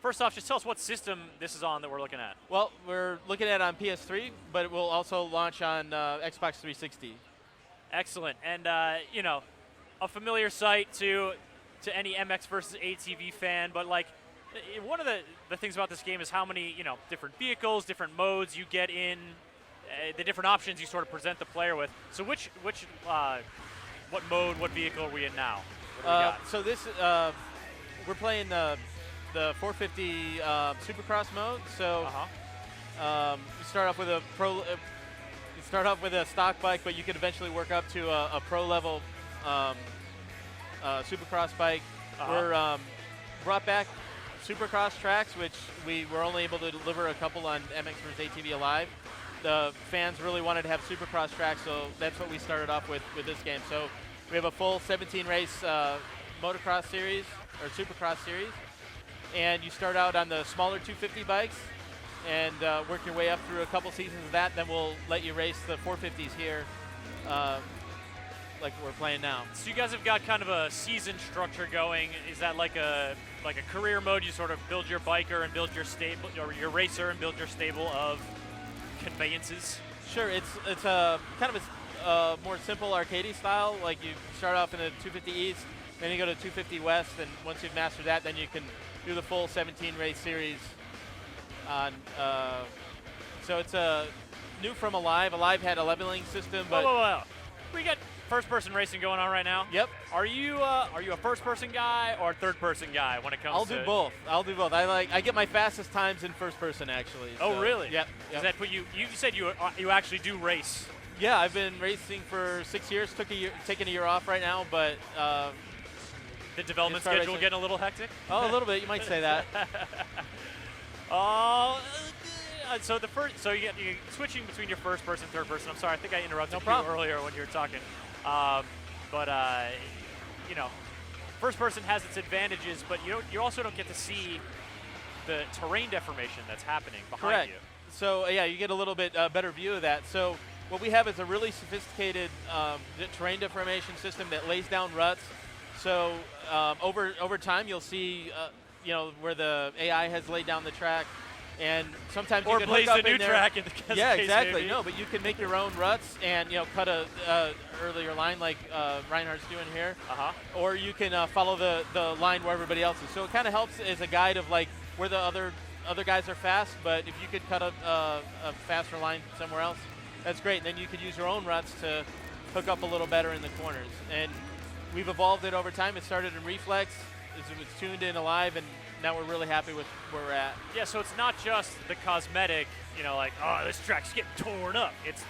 First off, just tell us what system this is on that we're looking at. Well, we're looking at it on PS3, but it will also launch on Xbox 360. Excellent. And, you know, a familiar sight to any MX versus ATV fan, but, like, one of the things about this game is how many, you know, different vehicles, different modes you get in, the different options you sort of present the player with. So what mode, what vehicle are we in now? What do we got? So this, we're playing the 450 Supercross mode. So you start off with a you start off with a stock bike, but you can eventually work up to a pro level Supercross bike. We're brought back Supercross tracks, which we were only able to deliver a couple on MX vs. ATV Alive. The fans really wanted to have Supercross tracks, so that's what we started off with this game. So we have a full 17 race motocross series or Supercross series, and you start out on the smaller 250 bikes and work your way up through a couple seasons of that. Then we'll let you race the 450s here, like we're playing now. So you guys have got kind of a season structure going. Is that like a career mode? You sort of build your biker and build your stable, or your racer and build your stable of conveyances? Sure, it's a kind of a more simple arcadey style. Like you start off in the 250 East, then you go to 250 West, and once you've mastered that, then you can do the full 17 race series. On so it's new from Alive. Alive had a leveling system, but whoa. We got first-person racing going on right now. Yep. Are you a first-person guy or a third-person guy when it comes to? I'll do both. I'll do both. I get my fastest times in first person actually. Oh, so. really? Yep. Does that put you? You said you actually do race. Yeah, I've been racing for 6 years. Taking a year off right now, but the development schedule getting a little hectic. Oh, a little bit. You might say that. So you're switching between your first person, third person. I'm sorry, I think I interrupted you earlier when you were talking. You know, first person has its advantages, but you also don't get to see the terrain deformation that's happening behind you. So yeah, you get a little bit better view of that. So what we have is a really sophisticated terrain deformation system that lays down ruts. So over time, you'll see you know, where the AI has laid down the track. And sometimes you can blaze hook up a new in there. track in the case. Yeah, exactly. Maybe. No, but you can make your own ruts and, you know, cut a earlier line like Reinhardt's doing here. Or you can follow the line where everybody else is. So it kind of helps as a guide of like where the other guys are fast. But if you could cut a faster line somewhere else, that's great. And then you could use your own ruts to hook up a little better in the corners. And we've evolved it over time. It started in Reflex. It was tuned in Alive, and now we're really happy with where we're at. Yeah, so it's not just the cosmetic, you know, like, oh, this track's getting torn up. It's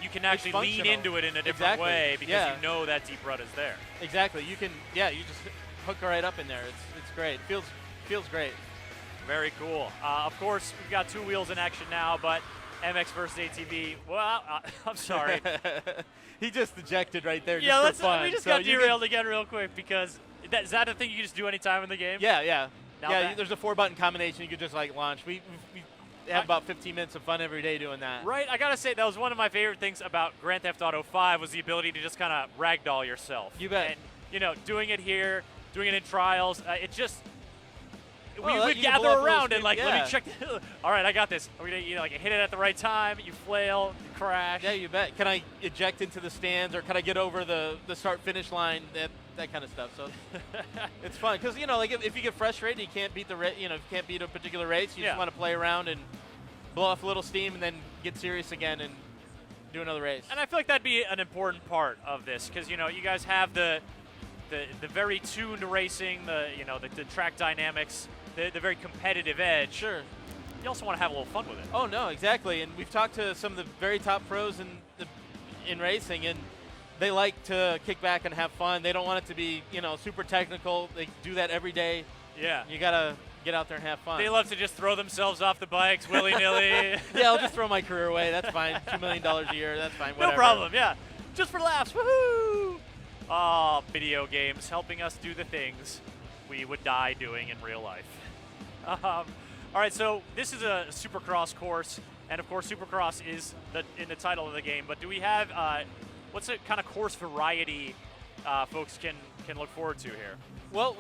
you can actually lean into it in a different way because you know that deep rut is there. Exactly. You can, you just hook right up in there. It's great. It feels great. Very cool. Of course, we've got two wheels in action now, but MX versus ATV, well, I'm sorry. He just ejected right there. Yeah, just for fun. We just got derailed again real quick because is that a thing you can just do anytime in the game? Yeah. There's a 4-button combination you could just like launch. We have about 15 minutes of fun every day doing that. Right. I gotta say that was one of my favorite things about Grand Theft Auto 5 was the ability to just kind of ragdoll yourself. You bet. And you know, doing it here, doing it in trials, it just. We would you gather around and like, let me check. All right, I got this. Are we gonna, like hit it at the right time? You flail, you crash. Yeah, you bet. Can I eject into the stands, or can I get over the start-finish line? That kind of stuff. So it's fun because like if you get frustrated, you can't beat can't beat a particular race. You just want to play around and blow off a little steam, and then get serious again and do another race. And I feel like that'd be an important part of this because you guys have the very tuned racing, the track dynamics. The very competitive edge. Sure. You also want to have a little fun with it. Oh no, exactly. And we've talked to some of the very top pros in racing, and they like to kick back and have fun. They don't want it to be super technical. They do that every day. Yeah. You gotta get out there and have fun. They love to just throw themselves off the bikes willy-nilly. Yeah, I'll just throw my career away. That's fine. $2 million a year. That's fine. Whatever. No problem. Yeah. Just for laughs. Woohoo! Oh, video games helping us do the things we would die doing in real life. All right, so this is a Supercross course, and of course Supercross is in the title of the game, but do we have, what's the kind of course variety folks can look forward to here? Well,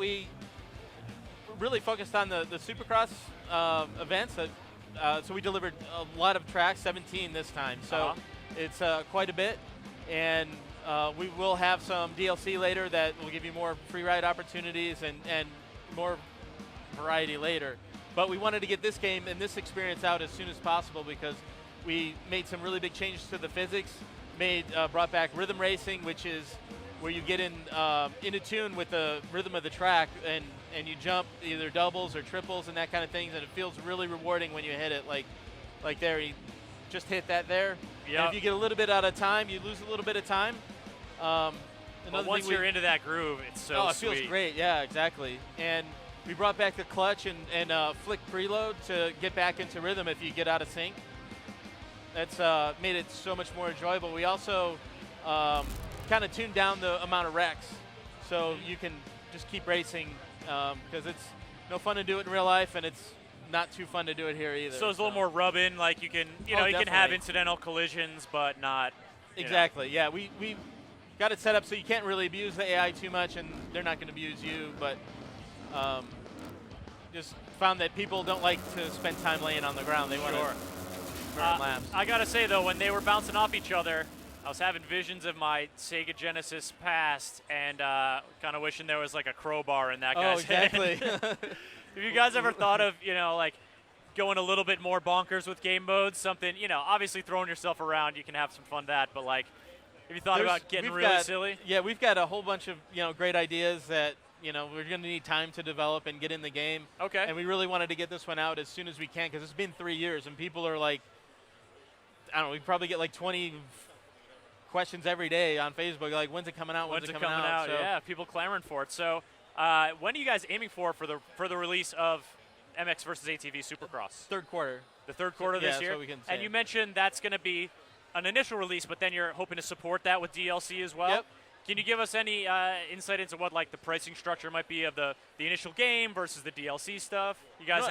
really focused on the Supercross events. So we delivered a lot of tracks, 17 this time. So it's quite a bit. And we will have some DLC later that will give you more free ride opportunities and more variety later. But we wanted to get this game and this experience out as soon as possible because we made some really big changes to the physics, brought back rhythm racing, which is where you get into tune with the rhythm of the track and you jump either doubles or triples and that kind of things, and it feels really rewarding when you hit it like there. You just hit that there. Yep. And if you get a little bit out of time, you lose a little bit of time. But once you're into that groove, it's so it sweet. feels great. Yeah, exactly. And we brought back the clutch and flick preload to get back into rhythm if you get out of sync. That's made it so much more enjoyable. We also kind of tuned down the amount of wrecks, so you can just keep racing because it's no fun to do it in real life, and it's not too fun to do it here either. So it's a little more rub-in, like you can, you can have incidental collisions, but not. Exactly. Yeah, we got it set up so you can't really abuse the AI too much, and they're not going to abuse you, but just found that people don't like to spend time laying on the ground. They want to burn laps. I gotta say though, when they were bouncing off each other, I was having visions of my Sega Genesis past, and kind of wishing there was like a crowbar in that guy's exactly. head. Have you guys ever thought of, like going a little bit more bonkers with game modes? Something, obviously throwing yourself around, you can have some fun with that, but like, have you thought about getting really silly? Yeah, we've got a whole bunch of great ideas that we're going to need time to develop and get in the game. Okay. And we really wanted to get this one out as soon as we can because it's been 3 years and people are like, I don't know, we probably get like 20 questions every day on Facebook, like when's it coming out? When's it coming out? So yeah, people clamoring for it. So when are you guys aiming for the release of MX versus ATV Supercross? Third quarter. The third quarter of this year? That's what we can say. And you mentioned that's going to be an initial release, but then you're hoping to support that with DLC as well? Yep. Can you give us any insight into what like the pricing structure might be of the initial game versus the DLC stuff? You guys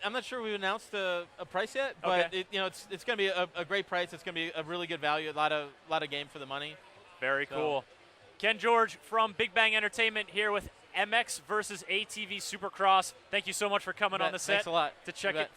I'm not sure we've announced a price yet, but it's going to be a great price. It's going to be a really good value, a lot of game for the money. Very cool. Ken George from Big Bang Entertainment here with MX versus ATV Supercross. Thank you so much for coming on the set. Thanks a lot. To check it.